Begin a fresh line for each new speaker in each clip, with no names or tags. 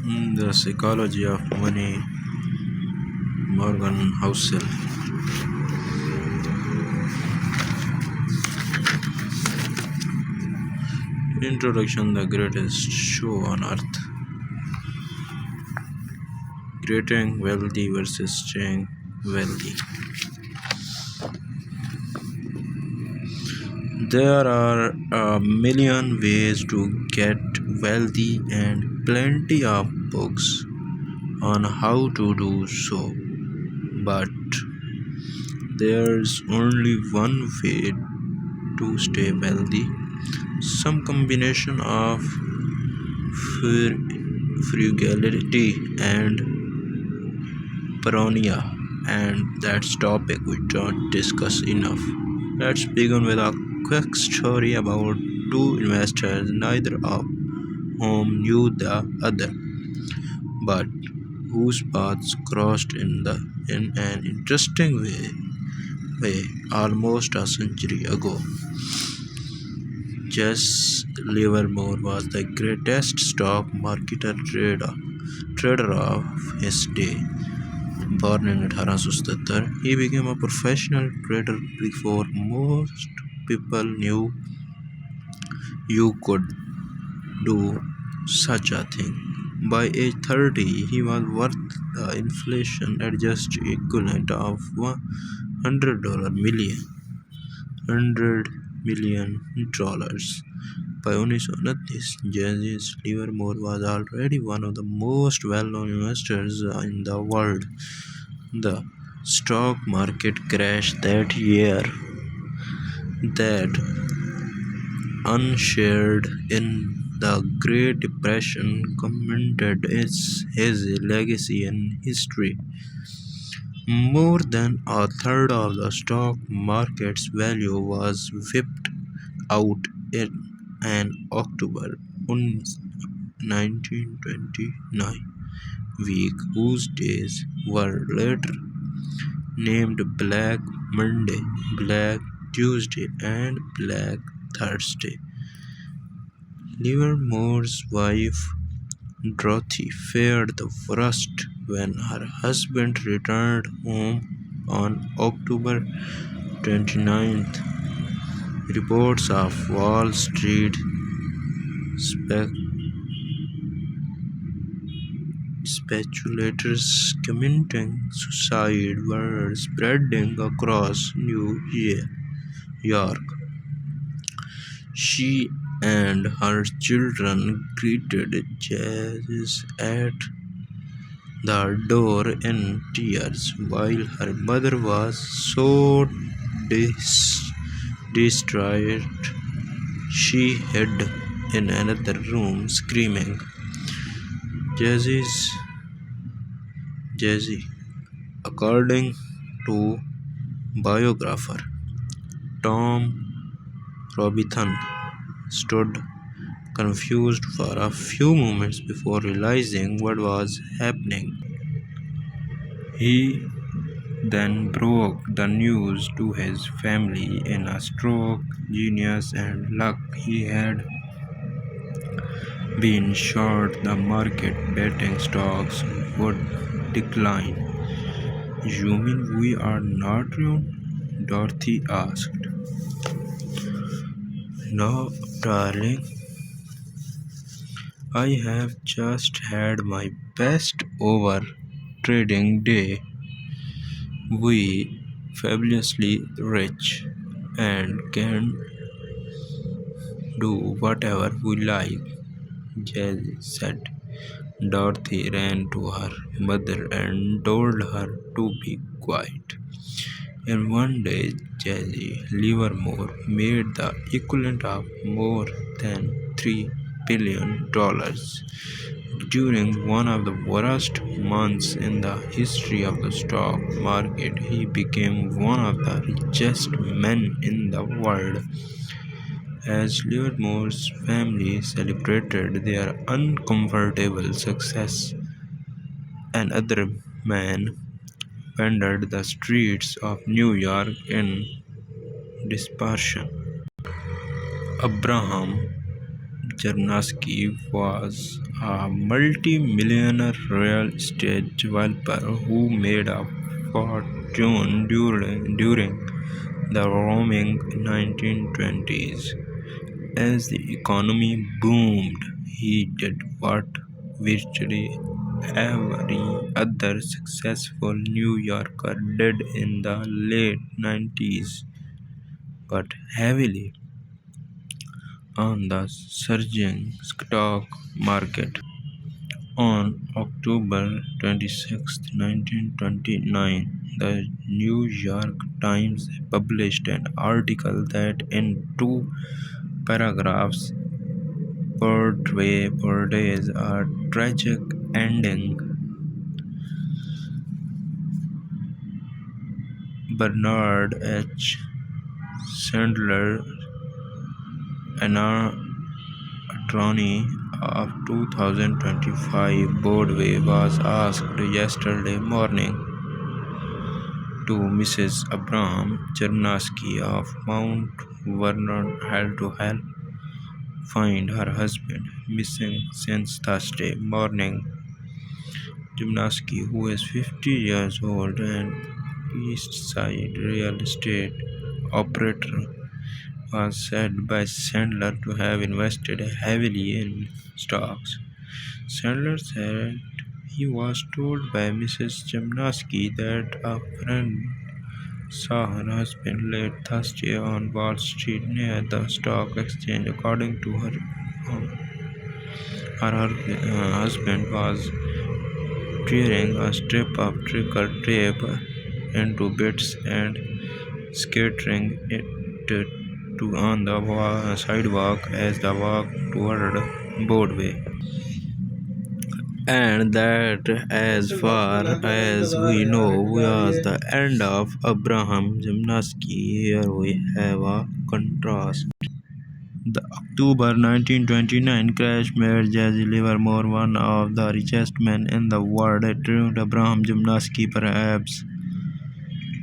The Psychology of Money, Morgan Housel. Introduction: The greatest show on earth. Getting wealthy versus staying wealthy. There are a million ways to get wealthy and plenty of books on how to do so. But there's only one way to stay wealthy. Some combination of frugality and paranoia, and that's topic we don't discuss enough. Let's begin with a quick story about two investors, neither of whom knew the other, but whose paths crossed in an interesting way almost a century ago. Jesse Livermore was the greatest stock market trader of his day. Born in 1877, he became a professional trader before most people knew you could do such a thing. By age 30, he was worth the inflation adjusted equivalent of $100 million. By 1929, Jesse Livermore was already one of the most well-known investors in the world. The stock market crashed that year, that unshared in the Great Depression, cemented his legacy in history. More than a third of the stock market's value was wiped out in an October 1929 week, whose days were later named Black Monday, Black Tuesday, and Black Thursday. Livermore's wife, Dorothy, fared the worst when her husband returned home on October 29th. Reports of Wall Street speculators committing suicide were spreading across New York. She and her children greeted Jesus at the door in tears, while her mother was so distraught she hid in another room screaming. Jesse, according to biographer Tom Robinson, stood confused for a few moments before realizing what was happening. He then broke the news to his family. In a stroke, genius, and luck, he had been short the market, betting stocks would decline. You mean we are not ruined? Dorothy asked. No, darling. I have just had my best over trading day. We fabulously rich and can do whatever we like, Jesse said. Dorothy ran to her mother and told her to be quiet. In one day, Jesse Livermore made the equivalent of more than $3 billion. During one of the worst months in the history of the stock market, he became one of the richest men in the world. As Livermore's family celebrated their uncomfortable success, another man wandered the streets of New York in desperation. Abraham Chernasky was a multi-millionaire real estate developer who made a fortune during the roaring 1920s. As the economy boomed, he did what virtually every other successful New Yorker did in the late 90s, but heavily on the surging stock market. On October 26, 1929, the New York Times published an article that, in two paragraphs, portrays a tragic ending. Bernard H. Sandler, an attorney of 2025 Broadway, was asked yesterday morning to Mrs. Abraham Chernasky of Mount Vernon to help find her husband, missing since Thursday morning. Chernasky, who is 50 years old and East Side real estate operator, was said by Sandler to have invested heavily in stocks. Sandler said he was told by Mrs. Chemnasky that a friend saw her husband late Thursday on Wall Street near the stock exchange. According to her, husband was tearing a strip of tricker tape into bits and scattering it on the sidewalk as they walked toward Broadway. And that, as far as we know, was the end of Abraham Gymnasky. Here we have a contrast. The October 1929 crash made Jesse Livermore one of the richest men in the world. It ruined Abraham Gymnasky, perhaps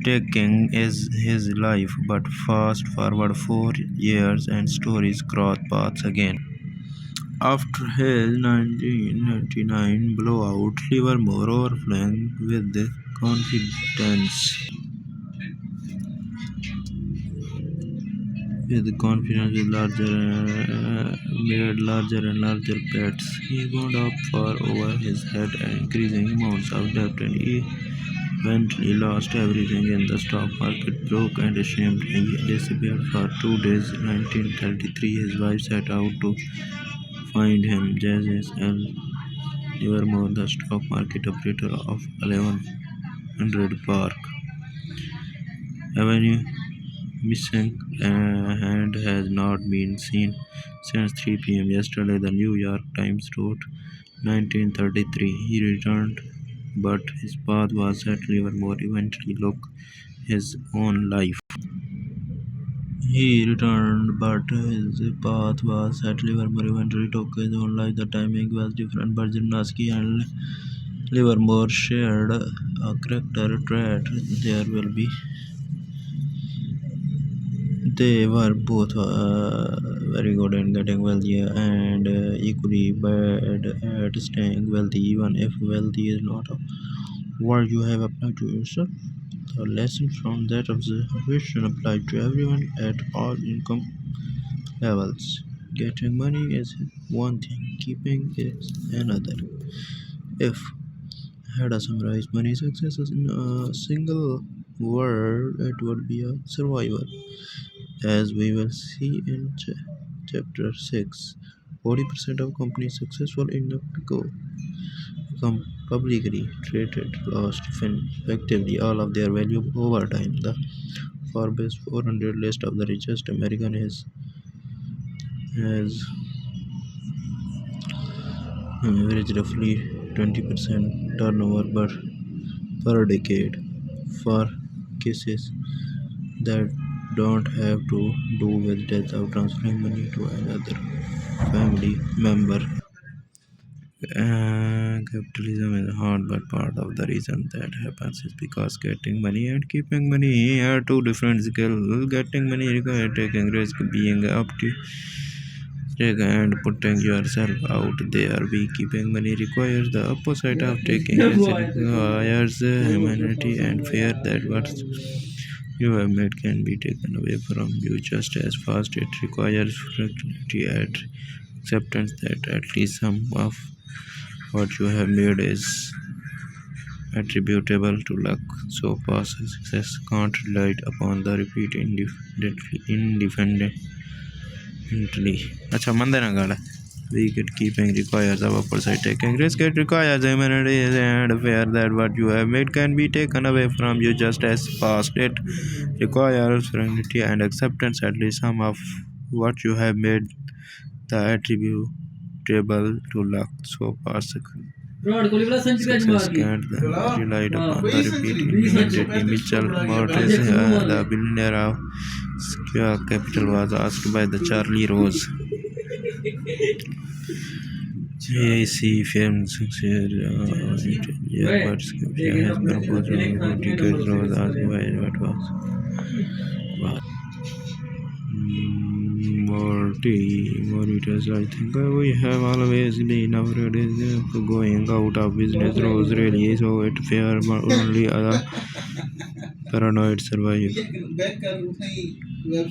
taking his life. But fast forward 4 years and stories cross paths again. After his 1999 blowout, Livermore, overflowing with confidence, made larger and larger bets. He wound up far over his head and increasing amounts of debt, and he eventually lost everything in the stock market. Broke and ashamed, he disappeared for 2 days. 1933, his wife set out to find him. Jazz L. Livermore, the stock market operator of 1100 Park Avenue, missing and has not been seen since 3 p.m. yesterday, the New York Times wrote. 1933, he returned, but his path was set. Livermore eventually took his own life. He returned, but his path was set. Livermore eventually took his own life. The timing was different, but Gymnasky and Livermore shared a character trait. They were both very good at getting wealthy and equally bad at staying wealthy, even if wealthy is not a word you have applied to yourself. The lesson from that observation applied to everyone at all income levels. Getting money is one thing, keeping is another. If I had to summarize money success in a single word, it would be a survival. As we will see in chapter 6, 40% of companies successful in Mexico become publicly traded, lost effectively all of their value over time. The Forbes 400 list of the richest American has averaged roughly 20% turnover per decade. For cases that don't have to do with death or transferring money to another family member. Capitalism is hard, but part of the reason that happens is because getting money and keeping money are two different skills. Getting money requires taking risk, being Take and putting yourself out there. Beekeeping money requires the opposite of taking. It requires humanity and fear that what you have made can be taken away from you just as fast. It requires fragility and acceptance that at least some of what you have made is attributable to luck. So past success can't rely upon the repeat independently. अच्छा मंदे ना गाड़ा. Wicket keeping requires our foresight. Taking risk it requires humanity and fear that what you have made can be taken away from you just as fast. It requires serenity and acceptance at least some of what you have made the attributable to luck. So past success can't rely upon the repeat immediately. Mitchell Mortis, the billionaire of Square Capital, was asked by the Charlie Rose. JC Films but scripture has been proposed for decades. Rose asked why what was Mauritius. I think we have always been afraid of going out of business. Rose really so it fair but only other paranoid survive. There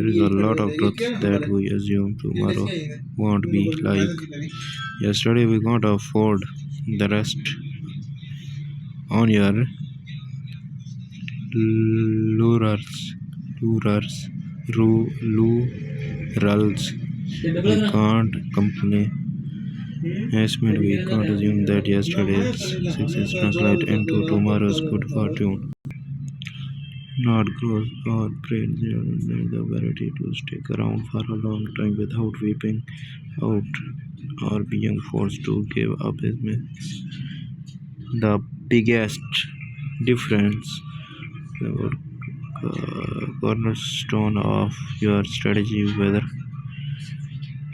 is a lot of truth that we assume tomorrow won't be like yesterday. We can't afford the rest on your lurers, lurers, lurals. We can't complain. Estimate we can't assume that yesterday's success translate into tomorrow's good fortune. Not growth or brain the ability to stick around for a long time without weeping out or being forced to give up is the biggest difference. The cornerstone of your strategy, whether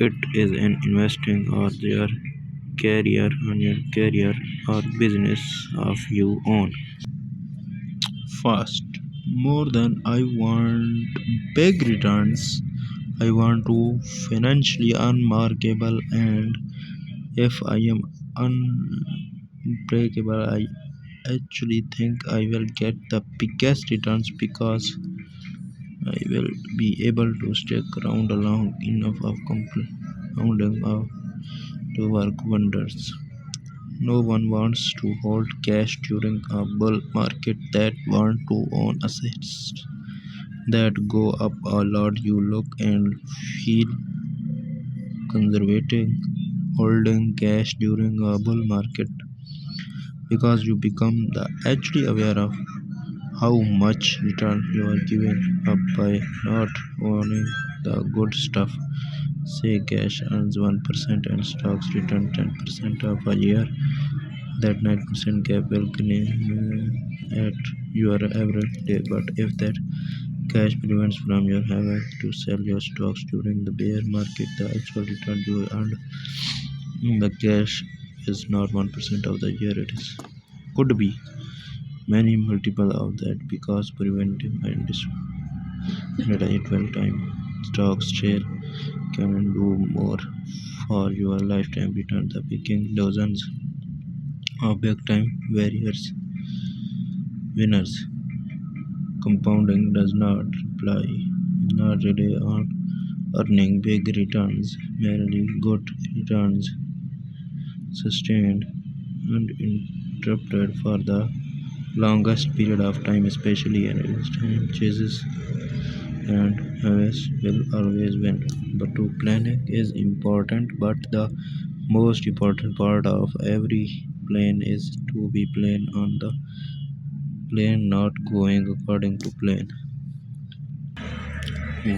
it is in investing or your career on your career or business of you own. Fast. More than I want big returns. I want to financially unmarkable, and if I am unbreakable, I actually think I will get the biggest returns because I will be able to stick around long enough of compounding to work wonders. No one wants to hold cash during a bull market that want to own assets that go up a lot. You look and feel conservative holding cash during a bull market because you become the actually aware of how much return you are giving up by not owning the good stuff. Say cash earns 1% and stocks return 10% of a year. That 9% gap will at your average day. But if that cash prevents from your having to sell your stocks during the bear market, the actual return you earned in the cash is not 1% of the year. It is could be many multiple of that because preventing and at a 12 time stocks share can do more for your lifetime return. The picking dozens of big time warriors winners. Compounding does not rely on earning big returns, merely good returns sustained uninterrupted for the longest period of time, especially in time chases and harvest will always win. But to planning is important, but the most important part of every plan is to be plan on the plan not going according to plan.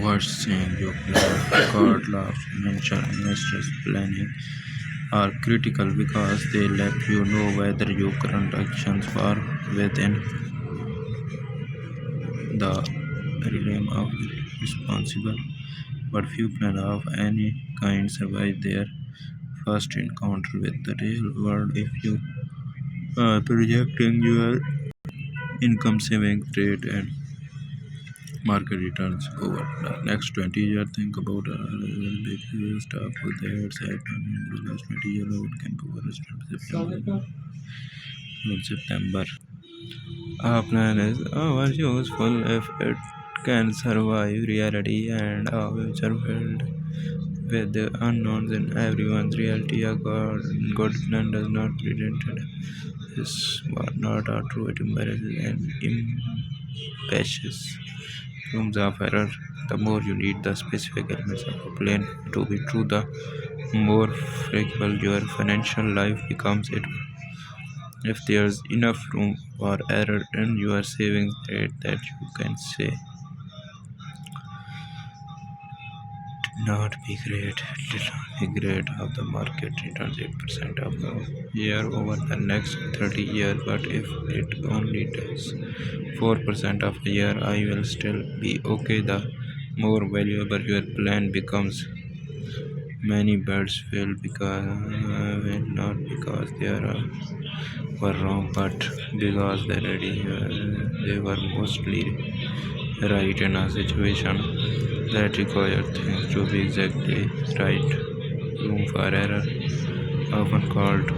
Words saying you plan God loves financial investors planning are critical because they let you know whether your current actions are within the realm of responsible. But few plan of any kind survive their first encounter with the real world. If you are projecting your income, saving, trade, and market returns over the next 20 years. Think about big stuff that's happened in the last 20 years. What can go September. Our plan is our useful if it can survive reality and a future filled with the unknowns in everyone's reality. A God plan does not present this was not a true. It embarrasses and impasses rooms of error. The more you need the specific elements of a plan to be true, the more flexible your financial life becomes. If there's enough room for error in your savings rate that you can say not be great, did not be great of the market returns 8% of the year over the next 30 years, but if it only does 4% of a year, I will still be okay. The more valuable your plan becomes, many birds fail because well, not because they were wrong, but because they were mostly right in a situation that required things to be exactly right. Room for error, often called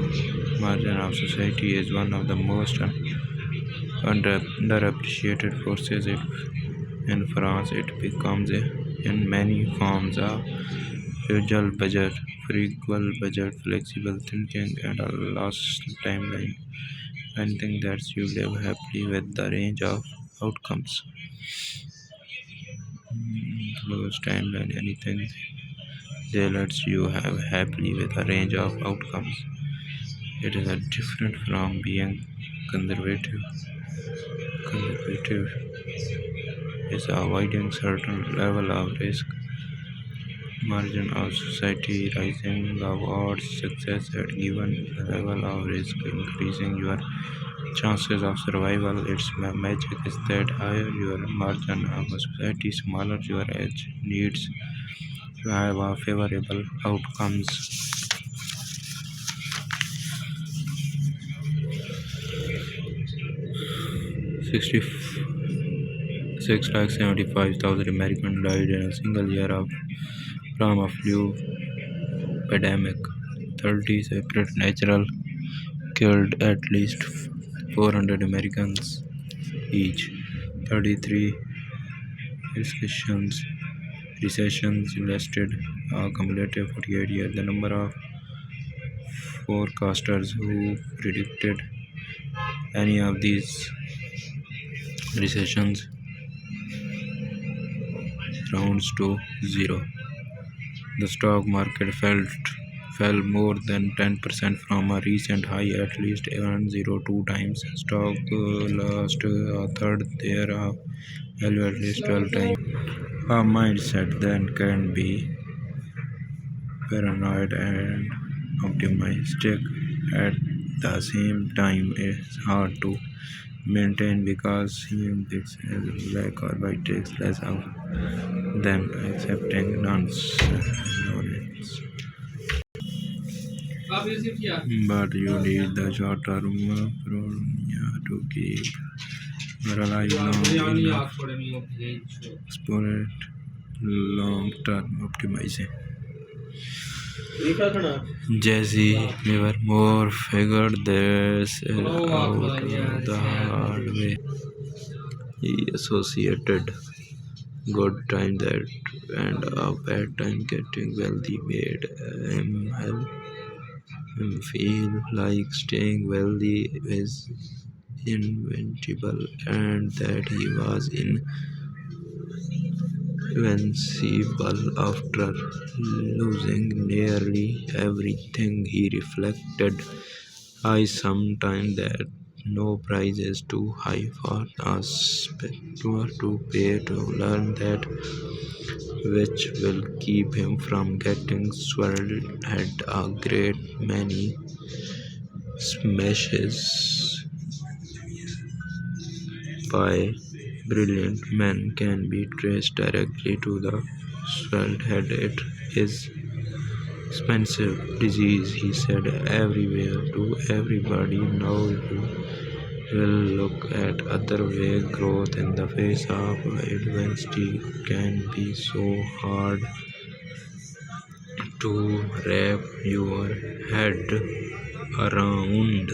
margin of society, is one of the most underappreciated forces. In France, it becomes in many forms a usual budget, frugal budget, flexible thinking, and a lost timeline. Anything that you live happily with the range of outcomes. Lost timeline, anything that lets you have happily with a range of outcomes. It is a different from being conservative. Conservative is avoiding certain level of risk, margin of society, rising the odds success at given level of risk, increasing your chances of survival. Its magic is that higher your margin of society, smaller your edge needs to have a favorable outcomes. 66,75,000 Americans died in a single year from a flu pandemic. 30 separate natural killed at least 400 Americans each. 33 recessions lasted a cumulative 48 years. The number of forecasters who predicted any of these recessions rounds to zero. The stock market fell more than 10% from a recent high, at least 102 times. Stock lost a third thereof, at least 12 times. A mindset then can be paranoid and optimistic at the same time. It's hard to maintain because seeing this as black or white takes less of than accepting nonsense. But you need the short term pronya to keep alive long enough for it long term optimizing. Jesse Livermore figured this out the hard way. He associated good time that and a bad time getting wealthy made him feel like staying wealthy is invincible and that he was invincible after losing nearly everything. He reflected, I sometimes that no price is too high for us to pay to learn that, which will keep him from getting swelled at a great many smashes by brilliant men can be traced directly to the swelled head. It is expensive disease, he said everywhere to everybody. Now you We'll look at other way growth in the face of adversity can be so hard to wrap your head around.